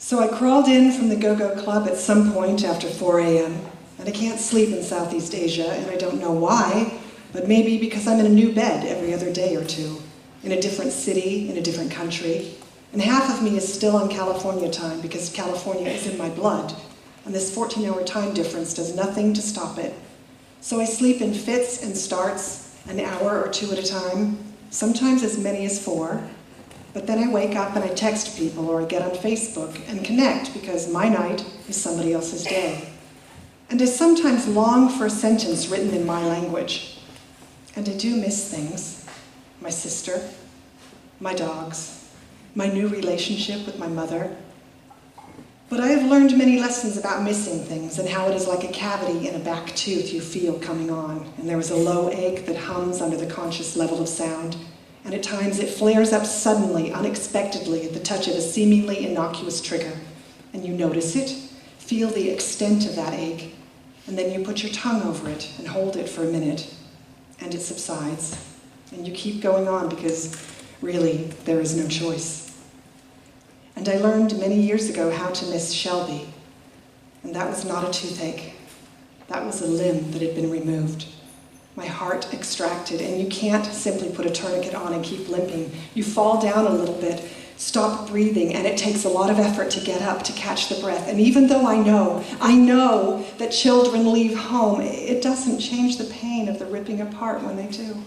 So I crawled in from the go-go club at some point after 4 a.m., and I can't sleep in Southeast Asia, and I don't know why, but maybe because I'm in a new bed every other day or two, in a different city, in a different country, and half of me is still on California time because California is in my blood, and this 14-hour time difference does nothing to stop it. So I sleep in fits and starts, an hour or two at a time, sometimes as many as 4, but then I wake up and I text people or I get on Facebook and connect because my night is somebody else's day. And I sometimes long for a sentence written in my language. And I do miss things. My sister, my dogs, my new relationship with my mother. But I have learned many lessons about missing things and how it is like a cavity in a back tooth you feel coming on, and there is a low ache that hums under the conscious level of sound, and at times it flares up suddenly, unexpectedly, at the touch of a seemingly innocuous trigger, and you notice it, feel the extent of that ache, and then you put your tongue over it and hold it for a minute, and it subsides, and you keep going on because, really, there is no choice. And I learned many years ago how to miss Shelby, and that was not a toothache. That was a limb that had been removed. My heart extracted, and you can't simply put a tourniquet on and keep limping. You fall down a little bit, stop breathing, and it takes a lot of effort to get up, to catch the breath. And even though I know that children leave home, it doesn't change the pain of the ripping apart when they do.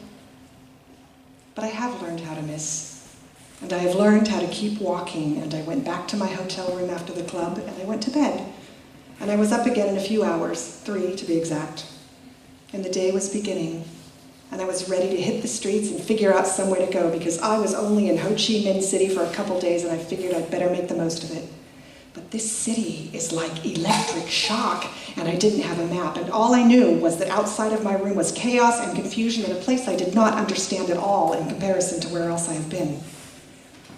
But I have learned how to miss, and I have learned how to keep walking, and I went back to my hotel room after the club, and I went to bed. And I was up again in a few hours, 3 to be exact. And the day was beginning, and I was ready to hit the streets and figure out somewhere to go because I was only in Ho Chi Minh City for a couple days and I figured I'd better make the most of it. But this city is like electric shock, and I didn't have a map, and all I knew was that outside of my room was chaos and confusion in a place I did not understand at all in comparison to where else I have been.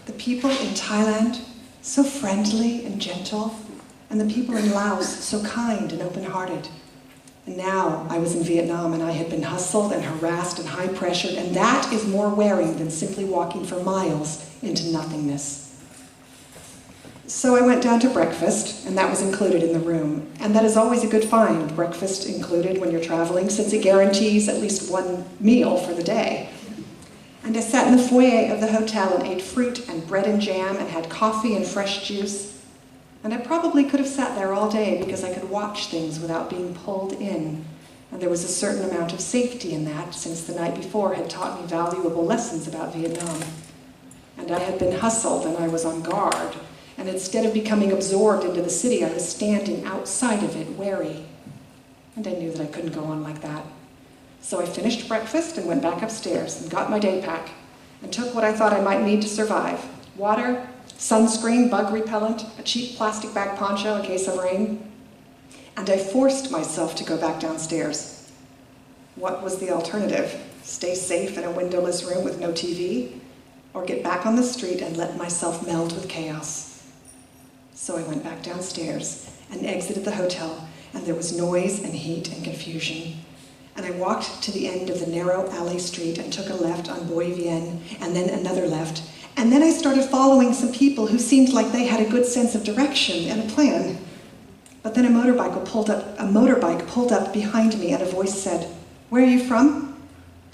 The people in Thailand, so friendly and gentle, and the people in Laos, so kind and open-hearted. And now I was in Vietnam and I had been hustled and harassed and high-pressured, and that is more wearing than simply walking for miles into nothingness. So I went down to breakfast, and that was included in the room. And that is always a good find, breakfast included when you're traveling, since it guarantees at least one meal for the day. And I sat in the foyer of the hotel and ate fruit and bread and jam and had coffee and fresh juice. And I probably could have sat there all day because I could watch things without being pulled in. And there was a certain amount of safety in that, since the night before had taught me valuable lessons about Vietnam. And I had been hustled and I was on guard. And instead of becoming absorbed into the city, I was standing outside of it, wary. And I knew that I couldn't go on like that. So I finished breakfast and went back upstairs and got my day pack and took what I thought I might need to survive: water, sunscreen, bug repellent, a cheap plastic bag poncho in case of rain. And I forced myself to go back downstairs. What was the alternative? Stay safe in a windowless room with no TV? Or get back on the street and let myself meld with chaos? So I went back downstairs and exited the hotel, and there was noise and heat and confusion. And I walked to the end of the narrow alley street and took a left on Boi Vien, and then another left. And then I started following some people who seemed like they had a good sense of direction and a plan. But then a motorbike pulled up behind me, and a voice said, "Where are you from?"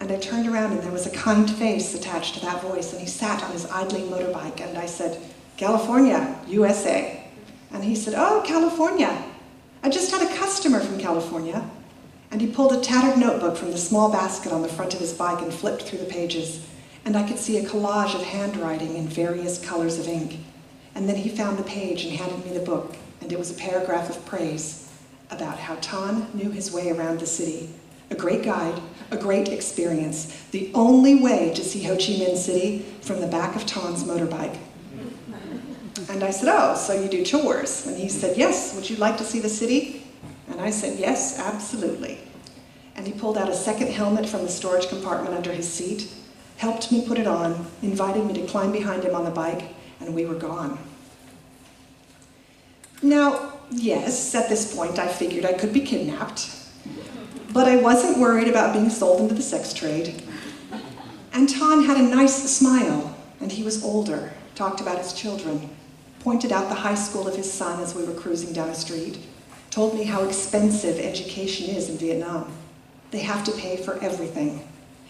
And I turned around, and there was a kind face attached to that voice, and he sat on his idling motorbike, and I said, "California, USA." And he said, "Oh, California. I just had a customer from California." And he pulled a tattered notebook from the small basket on the front of his bike and flipped through the pages. And I could see a collage of handwriting in various colors of ink. And then he found the page and handed me the book, and it was a paragraph of praise about how Tan knew his way around the city. A great guide, a great experience, the only way to see Ho Chi Minh City from the back of Tan's motorbike. And I said, "Oh, so you do chores?" And he said, "Yes, would you like to see the city?" And I said, "Yes, absolutely." And he pulled out a second helmet from the storage compartment under his seat, helped me put it on, invited me to climb behind him on the bike, and we were gone. Now, yes, at this point I figured I could be kidnapped, but I wasn't worried about being sold into the sex trade. And Tan had a nice smile, and he was older, talked about his children. pointed out the high school of his son as we were cruising down a street, told me how expensive education is in Vietnam. They have to pay for everything,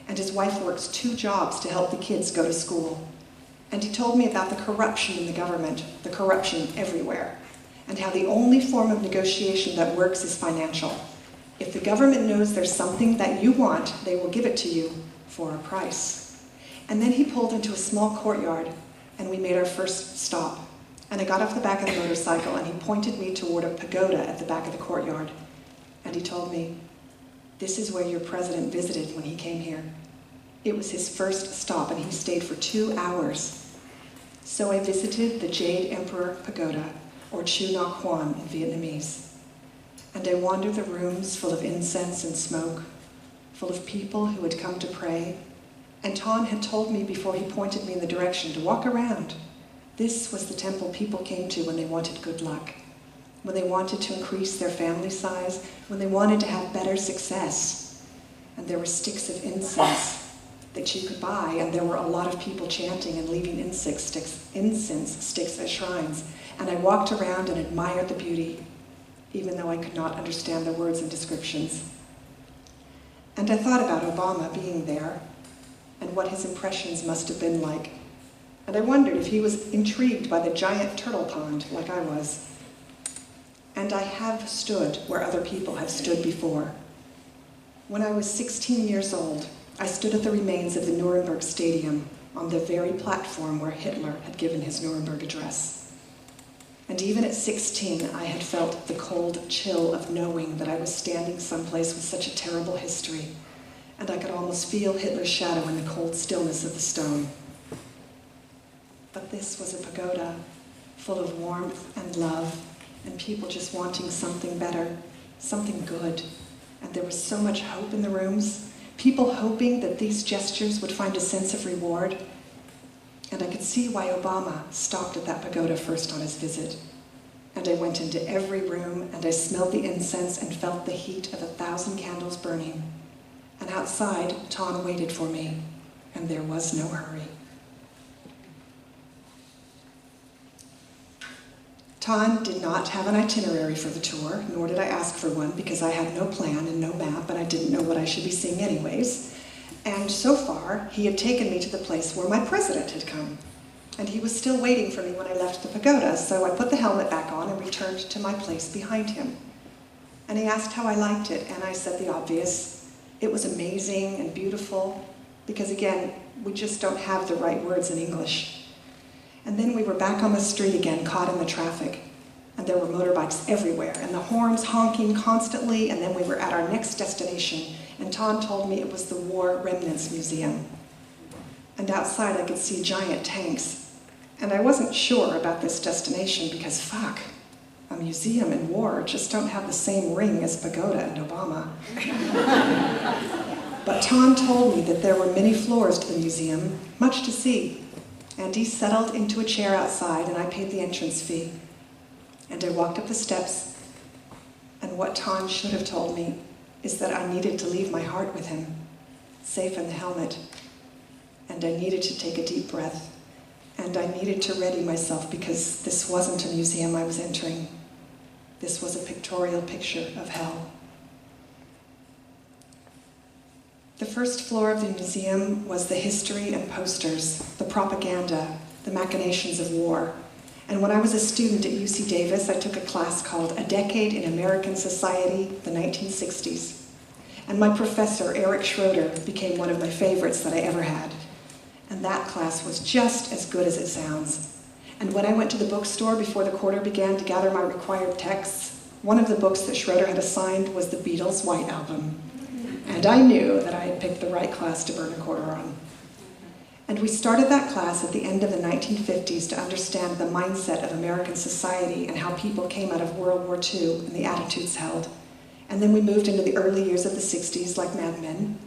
and his wife works 2 jobs to help the kids go to school. And he told me about the corruption in the government, the corruption everywhere, and how the only form of negotiation that works is financial. If the government knows there's something that you want, they will give it to you for a price. And then he pulled into a small courtyard, and we made our first stop. And I got off the back of the motorcycle, and he pointed me toward a pagoda at the back of the courtyard. And he told me, "This is where your president visited when he came here." It was his first stop, and he stayed for 2 hours. So I visited the Jade Emperor Pagoda, or Chu Na Quan in Vietnamese. And I wandered the rooms full of incense and smoke, full of people who had come to pray. And Ton had told me before he pointed me in the direction to walk around. This was the temple people came to when they wanted good luck, when they wanted to increase their family size, when they wanted to have better success. And there were sticks of incense that you could buy, and there were a lot of people chanting and leaving incense sticks at shrines. And I walked around and admired the beauty, even though I could not understand the words and descriptions. And I thought about Obama being there, and what his impressions must have been like. And I wondered if he was intrigued by the giant turtle pond like I was. And I have stood where other people have stood before. When I was 16 years old, I stood at the remains of the Nuremberg Stadium on the very platform where Hitler had given his Nuremberg address. And even at 16, I had felt the cold chill of knowing that I was standing someplace with such a terrible history, and I could almost feel Hitler's shadow in the cold stillness of the stone. But this was a pagoda full of warmth and love, and people just wanting something better, something good. And there was so much hope in the rooms, people hoping that these gestures would find a sense of reward. And I could see why Obama stopped at that pagoda first on his visit. And I went into every room, and I smelled the incense and felt the heat of 1,000 candles burning. And outside, Ton waited for me, and there was no hurry. Ton did not have an itinerary for the tour, nor did I ask for one, because I had no plan and no map, and I didn't know what I should be seeing anyways. And so far, he had taken me to the place where my president had come. And he was still waiting for me when I left the pagoda, so I put the helmet back on and returned to my place behind him. And he asked how I liked it, and I said the obvious. It was amazing and beautiful, because again, we just don't have the right words in English. And then we were back on the street again, caught in the traffic. And there were motorbikes everywhere, and the horns honking constantly, and then we were at our next destination, and Ton told me it was the War Remnants Museum. And outside I could see giant tanks. And I wasn't sure about this destination because, fuck, a museum and war just don't have the same ring as Pagoda and Obama. But Ton told me that there were many floors to the museum, much to see. And he settled into a chair outside, and I paid the entrance fee. And I walked up the steps, and what Ton should have told me is that I needed to leave my heart with him, safe in the helmet. And I needed to take a deep breath. And I needed to ready myself, because this wasn't a museum I was entering. This was a pictorial picture of hell. The first floor of the museum was the history and posters, the propaganda, the machinations of war. And when I was a student at UC Davis, I took a class called A Decade in American Society, the 1960s. And my professor, Eric Schroeder, became one of my favorites that I ever had. And that class was just as good as it sounds. And when I went to the bookstore before the quarter began to gather my required texts, one of the books that Schroeder had assigned was the Beatles' White Album. And I knew that I had picked the right class to burn a quarter on. And we started that class at the end of the 1950s to understand the mindset of American society and how people came out of World War II and the attitudes held. And then we moved into the early years of the 60s like Mad Men.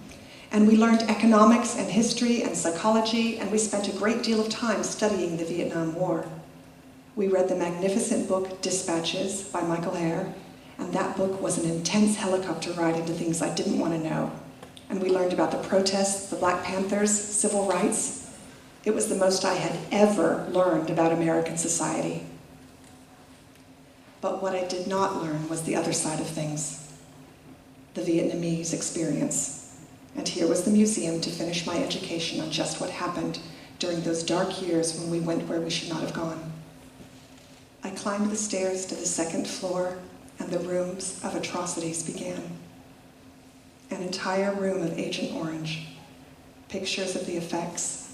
And we learned economics and history and psychology, and we spent a great deal of time studying the Vietnam War. We read the magnificent book Dispatches by Michael Hare, and that book was an intense helicopter ride into things I didn't want to know. And we learned about the protests, the Black Panthers, civil rights. It was the most I had ever learned about American society. But what I did not learn was the other side of things, the Vietnamese experience. And here was the museum to finish my education on just what happened during those dark years when we went where we should not have gone. I climbed the stairs to the second floor, and the rooms of atrocities began. An entire room of Agent Orange, pictures of the effects,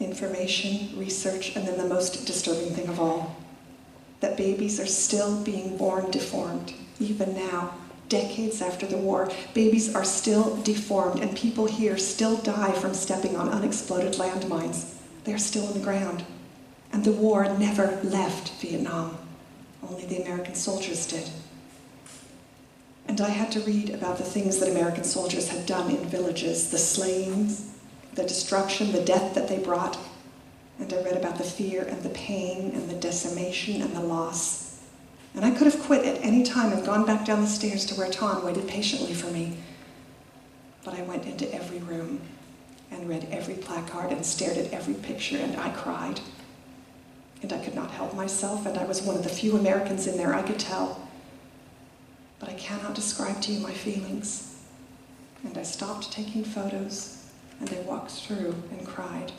information, research, and then the most disturbing thing of all, that babies are still being born deformed, even now, decades after the war. Babies are still deformed, and people here still die from stepping on unexploded landmines. They are still in the ground. And the war never left Vietnam. Only the American soldiers did. And I had to read about the things that American soldiers had done in villages, the slayings, the destruction, the death that they brought. And I read about the fear and the pain and the decimation and the loss. And I could have quit at any time and gone back down the stairs to where Ton waited patiently for me. But I went into every room and read every placard and stared at every picture, and I cried. And I could not help myself, and I was one of the few Americans in there, I could tell. But I cannot describe to you my feelings. And I stopped taking photos, and I walked through and cried.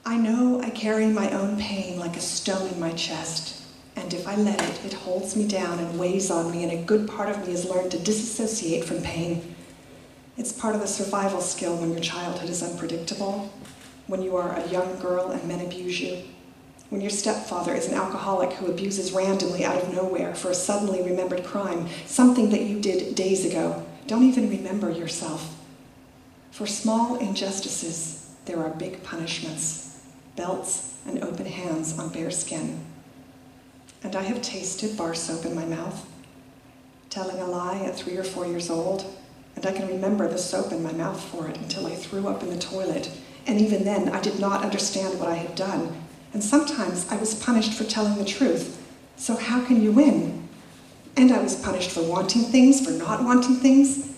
I know I carry my own pain like a stone in my chest, and if I let it, it holds me down and weighs on me, and a good part of me has learned to disassociate from pain. It's part of the survival skill when your childhood is unpredictable, when you are a young girl and men abuse you, when your stepfather is an alcoholic who abuses randomly out of nowhere for a suddenly remembered crime, something that you did days ago. Don't even remember yourself. For small injustices, there are big punishments, belts and open hands on bare skin. And I have tasted bar soap in my mouth, telling a lie at 3 or 4 years old, and I can remember the soap in my mouth for it until I threw up in the toilet. And even then, I did not understand what I had done. And sometimes I was punished for telling the truth. So how can you win? And I was punished for wanting things, for not wanting things.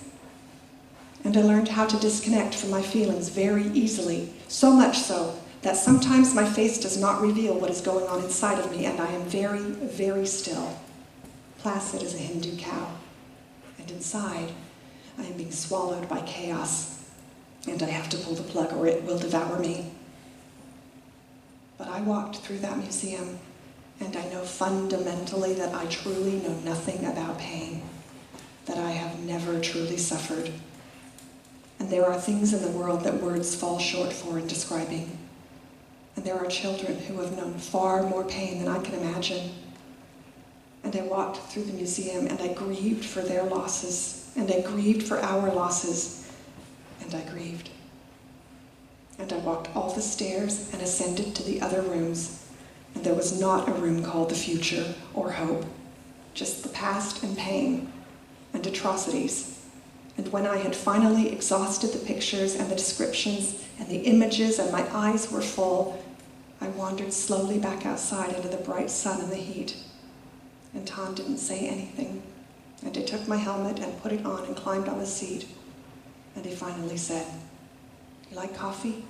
And I learned how to disconnect from my feelings very easily, so much so that sometimes my face does not reveal what is going on inside of me, and I am very, very still, placid as a Hindu cow. And inside, I am being swallowed by chaos, and I have to pull the plug or it will devour me. But I walked through that museum, and I know fundamentally that I truly know nothing about pain, that I have never truly suffered. And there are things in the world that words fall short for in describing. And there are children who have known far more pain than I can imagine. And I walked through the museum, and I grieved for their losses, and I grieved for our losses, and I grieved. And I walked all the stairs and ascended to the other rooms, and there was not a room called the future or hope, just the past and pain and atrocities. And when I had finally exhausted the pictures and the descriptions and the images and my eyes were full, I wandered slowly back outside into the bright sun and the heat. And Ton didn't say anything. And I took my helmet and put it on and climbed on the seat. And he finally said, "You like coffee?"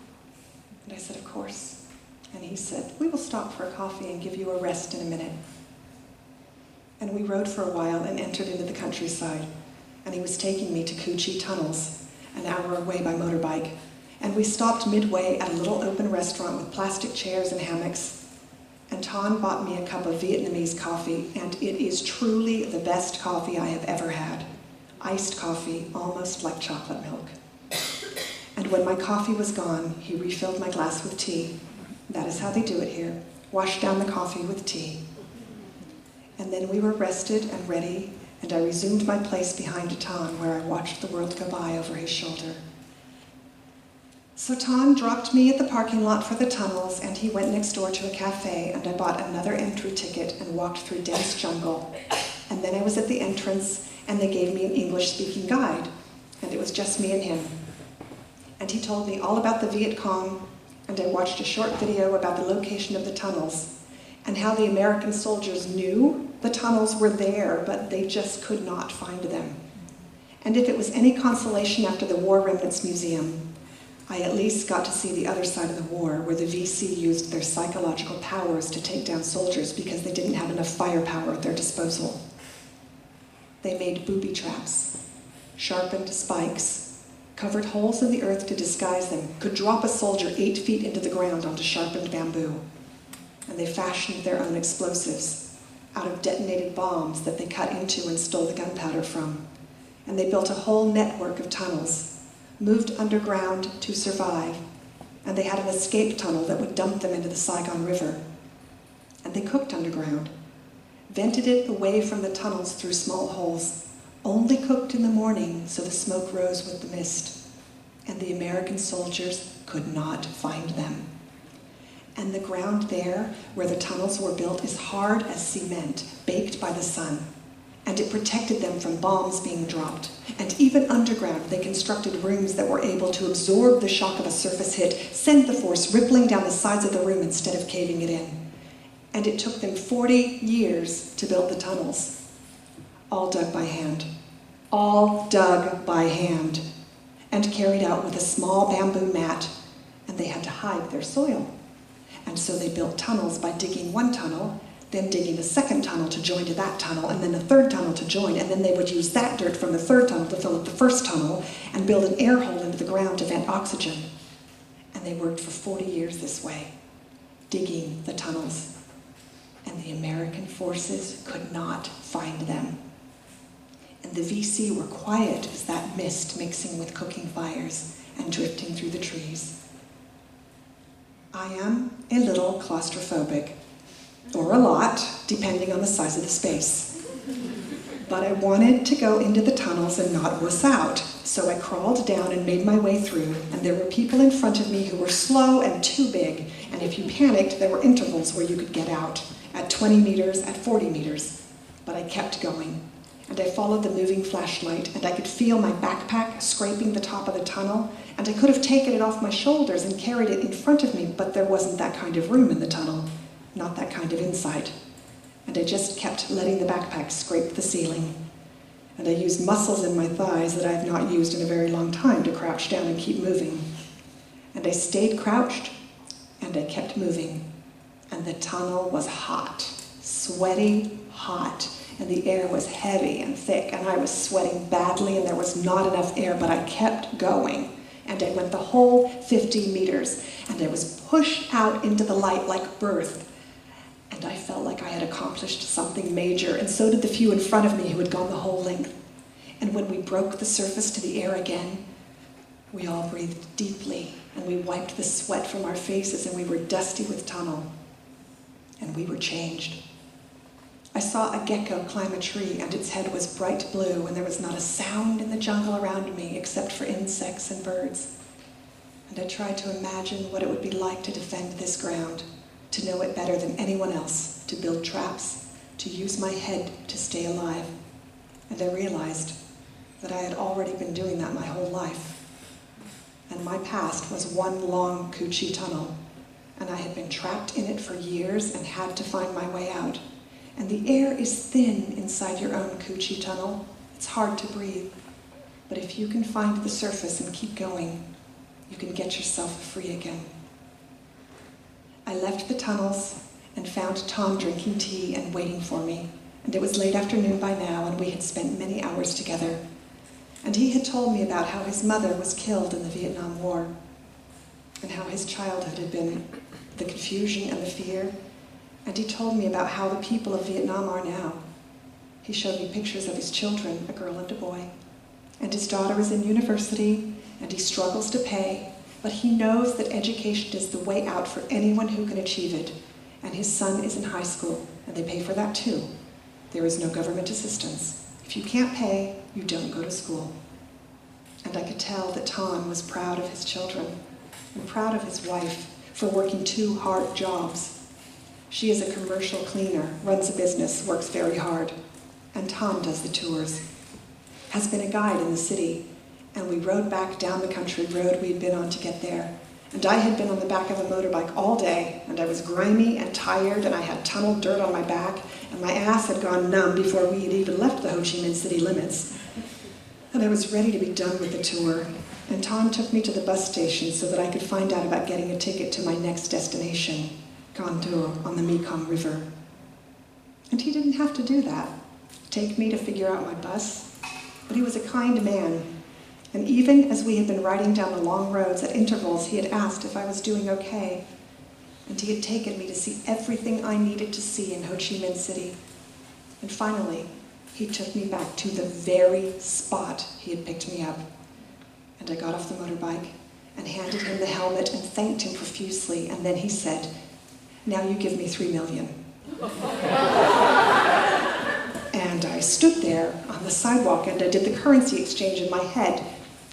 And I said, "Of course." And he said, "We will stop for a coffee and give you a rest in a minute." And we rode for a while and entered into the countryside. And he was taking me to Cu Chi tunnels, an hour away by motorbike. And we stopped midway at a little open restaurant with plastic chairs and hammocks. And Ton bought me a cup of Vietnamese coffee, and it is truly the best coffee I have ever had. Iced coffee, almost like chocolate milk. And when my coffee was gone, he refilled my glass with tea. That is how they do it here. Wash down the coffee with tea. And then we were rested and ready, and I resumed my place behind Ton, where I watched the world go by over his shoulder. So Ton dropped me at the parking lot for the tunnels, and he went next door to a cafe, and I bought another entry ticket and walked through dense jungle. And then I was at the entrance, and they gave me an English-speaking guide, and it was just me and him. And he told me all about the Viet Cong, and I watched a short video about the location of the tunnels, and how the American soldiers knew the tunnels were there, but they just could not find them. And if it was any consolation after the War Remnants Museum, I at least got to see the other side of the war, where the VC used their psychological powers to take down soldiers because they didn't have enough firepower at their disposal. They made booby traps, sharpened spikes, covered holes in the earth to disguise them, could drop a soldier 8 feet into the ground onto sharpened bamboo. And they fashioned their own explosives out of detonated bombs that they cut into and stole the gunpowder from. And they built a whole network of tunnels, moved underground to survive, and they had an escape tunnel that would dump them into the Saigon River. And they cooked underground, vented it away from the tunnels through small holes, only cooked in the morning so the smoke rose with the mist, and the American soldiers could not find them. And the ground there, where the tunnels were built, is hard as cement, baked by the sun. And it protected them from bombs being dropped. And even underground, they constructed rooms that were able to absorb the shock of a surface hit, send the force rippling down the sides of the room instead of caving it in. And it took them 40 years to build the tunnels, all dug by hand. All dug by hand, and carried out with a small bamboo mat, and they had to hide their soil. And so they built tunnels by digging one tunnel, then digging a second tunnel to join to that tunnel, and then a third tunnel to join, and then they would use that dirt from the third tunnel to fill up the first tunnel and build an air hole into the ground to vent oxygen. And they worked for 40 years this way, digging the tunnels. And the American forces could not find them. And the VC were quiet as that mist mixing with cooking fires and drifting through the trees. I am a little claustrophobic, or a lot, depending on the size of the space. But I wanted to go into the tunnels and not wuss out, so I crawled down and made my way through, and there were people in front of me who were slow and too big, and if you panicked, there were intervals where you could get out, at 20 meters, at 40 meters. But I kept going, and I followed the moving flashlight, and I could feel my backpack scraping the top of the tunnel, and I could have taken it off my shoulders and carried it in front of me, but there wasn't that kind of room in the tunnel. Not that kind of insight. And I just kept letting the backpack scrape the ceiling. And I used muscles in my thighs that I have not used in a very long time to crouch down and keep moving. And I stayed crouched, and I kept moving. And the tunnel was hot, sweaty, hot, and the air was heavy and thick, and I was sweating badly, and there was not enough air, but I kept going. And I went the whole 50 meters, and I was pushed out into the light like birth. And I felt like I had accomplished something major, and so did the few in front of me who had gone the whole length. And when we broke the surface to the air again, we all breathed deeply, and we wiped the sweat from our faces, and we were dusty with tunnel. And we were changed. I saw a gecko climb a tree, and its head was bright blue, and there was not a sound in the jungle around me except for insects and birds. And I tried to imagine what it would be like to defend this ground, to know it better than anyone else, to build traps, to use my head to stay alive. And I realized that I had already been doing that my whole life. And my past was one long coochie tunnel, and I had been trapped in it for years and had to find my way out. And the air is thin inside your own coochie tunnel. It's hard to breathe. But if you can find the surface and keep going, you can get yourself free again. I left the tunnels and found Tom drinking tea and waiting for me. And it was late afternoon by now, and we had spent many hours together. And he had told me about how his mother was killed in the Vietnam War, and how his childhood had been the confusion and the fear. And he told me about how the people of Vietnam are now. He showed me pictures of his children, a girl and a boy. And his daughter is in university, and he struggles to pay, but he knows that education is the way out for anyone who can achieve it. And his son is in high school, and they pay for that too. There is no government assistance. If you can't pay, you don't go to school. And I could tell that Tom was proud of his children, and proud of his wife for working 2 hard jobs. She is a commercial cleaner, runs a business, works very hard. And Tom does the tours, has been a guide in the city, and we rode back down the country road we'd been on to get there. And I had been on the back of a motorbike all day, and I was grimy and tired, and I had tunnel dirt on my back, and my ass had gone numb before we had even left the Ho Chi Minh city limits. And I was ready to be done with the tour. And Tom took me to the bus station so that I could find out about getting a ticket to my next destination, Gandur on the Mekong River. And he didn't have to do that, take me to figure out my bus, but he was a kind man. And even as we had been riding down the long roads at intervals, he had asked if I was doing okay. And he had taken me to see everything I needed to see in Ho Chi Minh City. And finally, he took me back to the very spot he had picked me up. And I got off the motorbike and handed him the helmet and thanked him profusely. And then he said, "Now you give me $3 million. And I stood there on the sidewalk and I did the currency exchange in my head.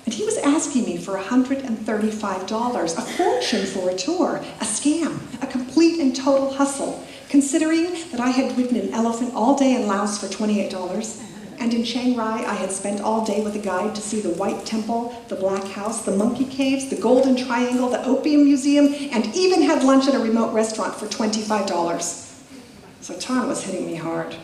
And he was asking me for $135, a fortune for a tour, a scam, a complete and total hustle, considering that I had ridden an elephant all day in Laos for $28, and in Chiang Rai I had spent all day with a guide to see the White Temple, the Black House, the Monkey Caves, the Golden Triangle, the Opium Museum, and even had lunch at a remote restaurant for $25. So Tom was hitting me hard.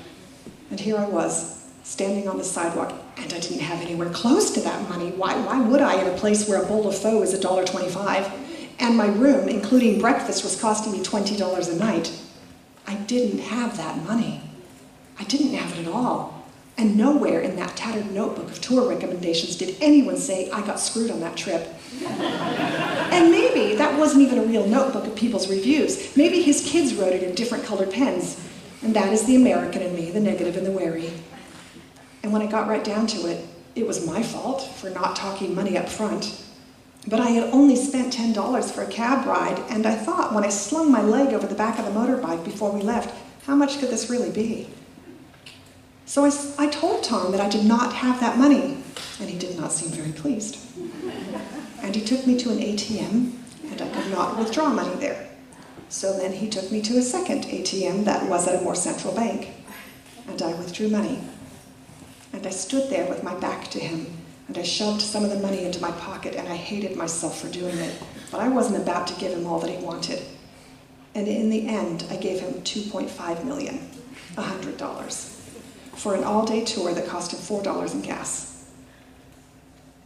And here I was, standing on the sidewalk, and I didn't have anywhere close to that money. Why would I in a place where a bowl of pho is $1.25? And my room, including breakfast, was costing me $20 a night. I didn't have that money. I didn't have it at all. And nowhere in that tattered notebook of tour recommendations did anyone say I got screwed on that trip. And maybe that wasn't even a real notebook of people's reviews. Maybe his kids wrote it in different colored pens. And that is the American in me, the negative and the wary. And when I got right down to it, it was my fault for not talking money up front. But I had only spent $10 for a cab ride, and I thought when I slung my leg over the back of the motorbike before we left, how much could this really be? So I told Tom that I did not have that money, and he did not seem very pleased. And he took me to an ATM, and I could not withdraw money there. So then he took me to a second ATM that was at a more central bank, and I withdrew money. And I stood there with my back to him, and I shoved some of the money into my pocket, and I hated myself for doing it, but I wasn't about to give him all that he wanted. And in the end, I gave him $2.5 million, $100, for an all-day tour that cost him $4 in gas.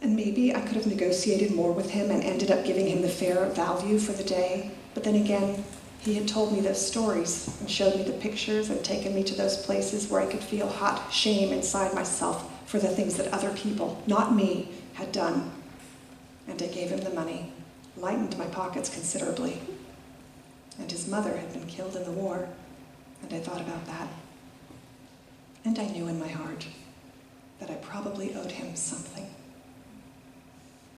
And maybe I could have negotiated more with him and ended up giving him the fair value for the day, but then again, he had told me those stories and showed me the pictures and taken me to those places where I could feel hot shame inside myself for the things that other people, not me, had done. And I gave him the money, lightened my pockets considerably. And his mother had been killed in the war, and I thought about that. And I knew in my heart that I probably owed him something.